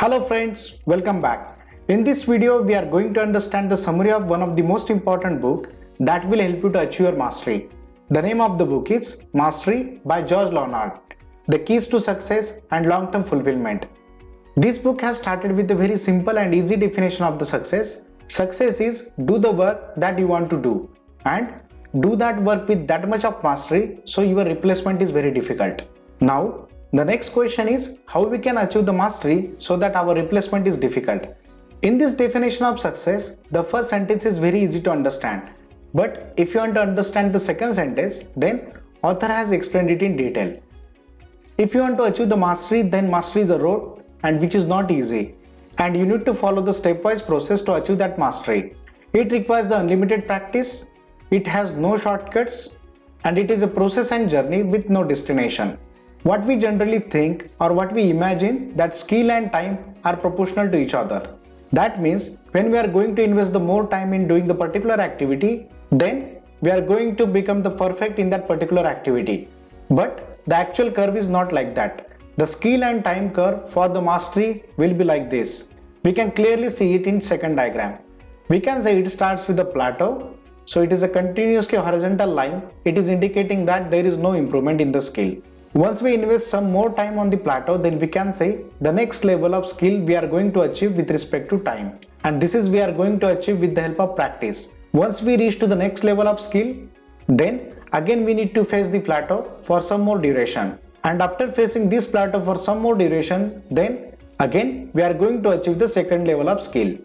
Hello friends, welcome back. In this video, we are going to understand the summary of one of the most important book that will help you to achieve your mastery. The name of the book is Mastery by George Leonard, The Keys to Success and Long-Term Fulfillment. This book has started with a very simple and easy definition of the success. Success is do the work that you want to do and do that work with that much of mastery so your replacement is very difficult. Now, the next question is how we can achieve the mastery so that our replacement is difficult. In this definition of success, the first sentence is very easy to understand. But if you want to understand the second sentence, then author has explained it in detail. If you want to achieve the mastery, then mastery is a road and which is not easy. And you need to follow the stepwise process to achieve that mastery. It requires the unlimited practice, it has no shortcuts, and it is a process and journey with no destination. What we generally think or what we imagine that skill and time are proportional to each other. That means when we are going to invest the more time in doing the particular activity, then we are going to become the perfect in that particular activity. But the actual curve is not like that. The skill and time curve for the mastery will be like this. We can clearly see it in second diagram. We can say it starts with a plateau. So it is a continuously horizontal line. It is indicating that there is no improvement in the skill. Once we invest some more time on the plateau, then we can say the next level of skill we are going to achieve with respect to time. And this is we are going to achieve with the help of practice. Once we reach to the next level of skill, then again we need to face the plateau for some more duration. And after facing this plateau for some more duration, then again we are going to achieve the second level of skill.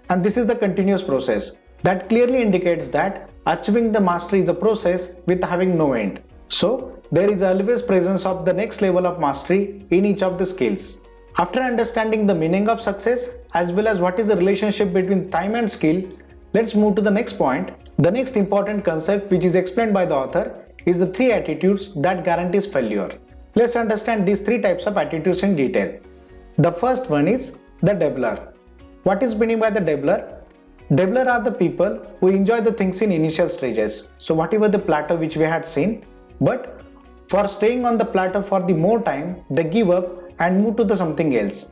And this is the continuous process. That clearly indicates that achieving the mastery is a process with having no end. So, there is always presence of the next level of mastery in each of the skills. After understanding the meaning of success as well as what is the relationship between time and skill, let's move to the next point. The next important concept which is explained by the author is the three attitudes that guarantees failure. Let's understand these three types of attitudes in detail. The first one is the dabbler. What is meaning by the dabbler? Dabbler are the people who enjoy the things in initial stages. So whatever the plateau which we had seen, but for staying on the plateau for the more time, they give up and move to the something else.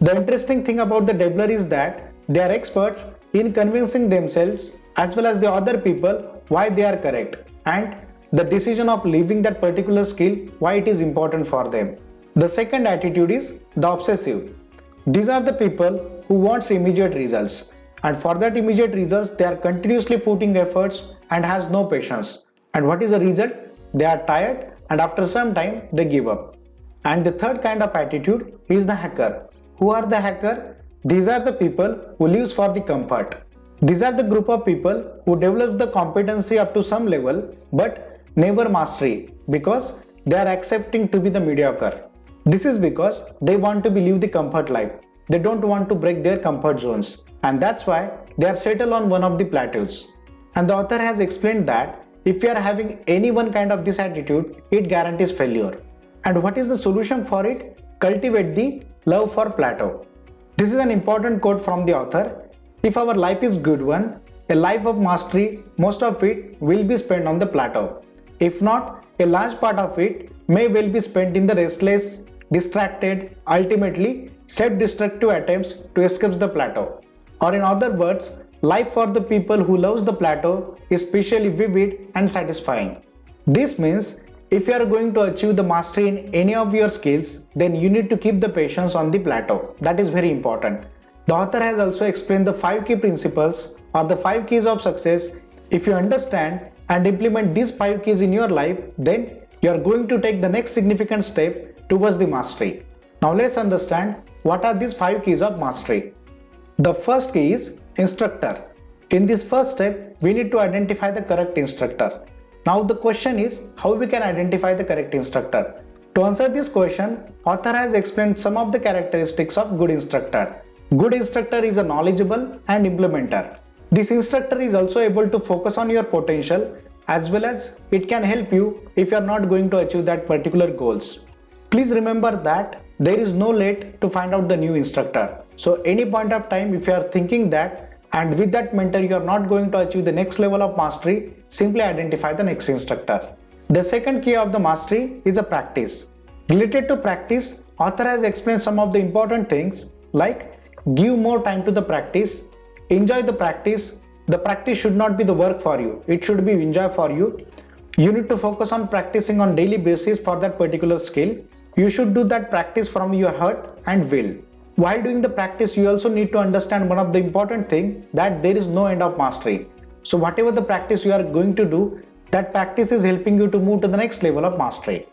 The interesting thing about the dabbler is that they are experts in convincing themselves as well as the other people why they are correct and the decision of leaving that particular skill why it is important for them. The second attitude is the obsessive. These are the people who wants immediate results, and for that immediate results they are continuously putting efforts and has no patience. And what is the result? They are tired and after some time they give up. And the third kind of attitude is the hacker. Who are the hacker? These are the people who lives for the comfort. These are the group of people who develop the competency up to some level but never mastery because they are accepting to be the mediocre. This is because they want to live the comfort life. They don't want to break their comfort zones, and that's why they are settled on one of the plateaus. And the author has explained that if you are having any one kind of this attitude, it guarantees failure. And what is the solution for it? Cultivate the love for plateau. This is an important quote from the author. If our life is good one, a life of mastery, most of it will be spent on the plateau. If not, a large part of it may well be spent in the restless, distracted, ultimately self-destructive attempts to escape the plateau. Or in other words, life for the people who loves the plateau is especially vivid and satisfying. This means if you are going to achieve the mastery in any of your skills, then you need to keep the patience on the plateau. That is very important. The author has also explained the 5 key principles or the 5 keys of success. If you understand and implement these 5 keys in your life, then you are going to take the next significant step towards the mastery. Now let's understand what are these 5 keys of mastery. The first key is Instructor. In this first step, we need to identify the correct instructor. Now the question is how we can identify the correct instructor. To answer this question, author has explained some of the characteristics of good instructor. Good instructor is a knowledgeable and implementer. This instructor is also able to focus on your potential as well as it can help you if you are not going to achieve that particular goals. Please remember that there is no late to find out the new instructor. So any point of time if you are thinking that and with that mentor you are not going to achieve the next level of mastery, simply identify the next instructor. The second key of the mastery is a practice. Related to practice, author has explained some of the important things like give more time to the practice, enjoy the practice. The practice should not be the work for you, it should be enjoy for you. You need to focus on practicing on daily basis for that particular skill. You should do that practice from your heart and will. While doing the practice, you also need to understand one of the important thing, that there is no end of mastery. So whatever the practice you are going to do, that practice is helping you to move to the next level of mastery.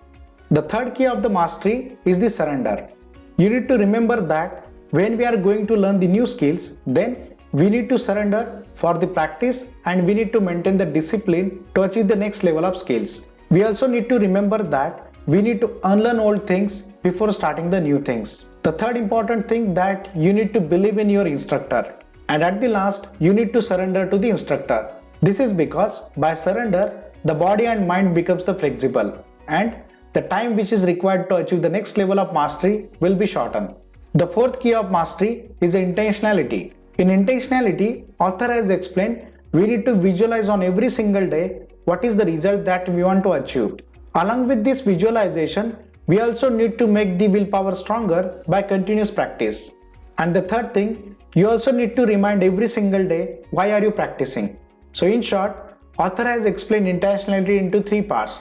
The third key of the mastery is the surrender. You need to remember that when we are going to learn the new skills, then we need to surrender for the practice and we need to maintain the discipline to achieve the next level of skills. We also need to remember that we need to unlearn old things before starting the new things. The third important thing, that you need to believe in your instructor. And at the last, you need to surrender to the instructor. This is because by surrender, the body and mind becomes the flexible and the time which is required to achieve the next level of mastery will be shortened. The fourth key of mastery is intentionality. In intentionality, author has explained we need to visualize on every single day what is the result that we want to achieve. Along with this visualization, we also need to make the willpower stronger by continuous practice. And the third thing, you also need to remind every single day why are you practicing. So in short, author has explained intentionality into three parts.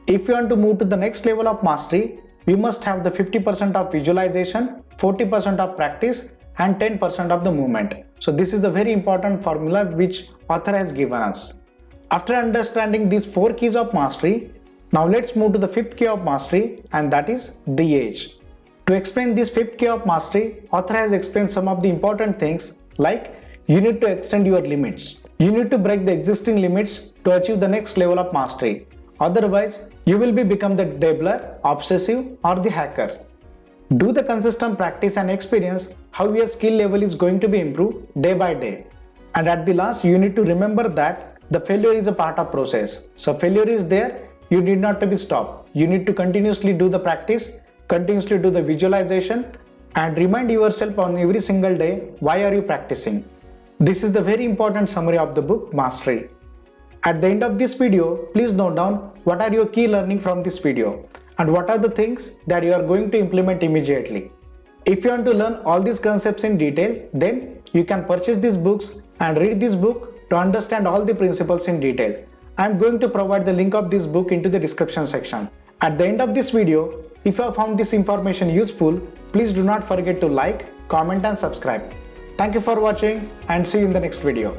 If you want to move to the next level of mastery, we must have the 50% of visualization, 40% of practice and 10% of the movement. So this is the very important formula which author has given us. After understanding these four keys of mastery, now let's move to the fifth key of mastery, and that is the age. To explain this fifth key of mastery, author has explained some of the important things, like you need to extend your limits. You need to break the existing limits to achieve the next level of mastery. Otherwise, you will become the dabbler, obsessive or the hacker. Do the consistent practice and experience how your skill level is going to be improved day by day. And at the last, you need to remember that the failure is a part of process. So failure is there, you need not to be stopped. You need to continuously do the practice, continuously do the visualization and remind yourself on every single day why are you practicing. This is the very important summary of the book Mastery. At the end of this video, please note down what are your key learning from this video and what are the things that you are going to implement immediately. If you want to learn all these concepts in detail, then you can purchase these books and read this book to understand all the principles in detail. I am going to provide the link of this book into the description section. At the end of this video, if you have found this information useful, please do not forget to like, comment and subscribe. Thank you for watching and see you in the next video.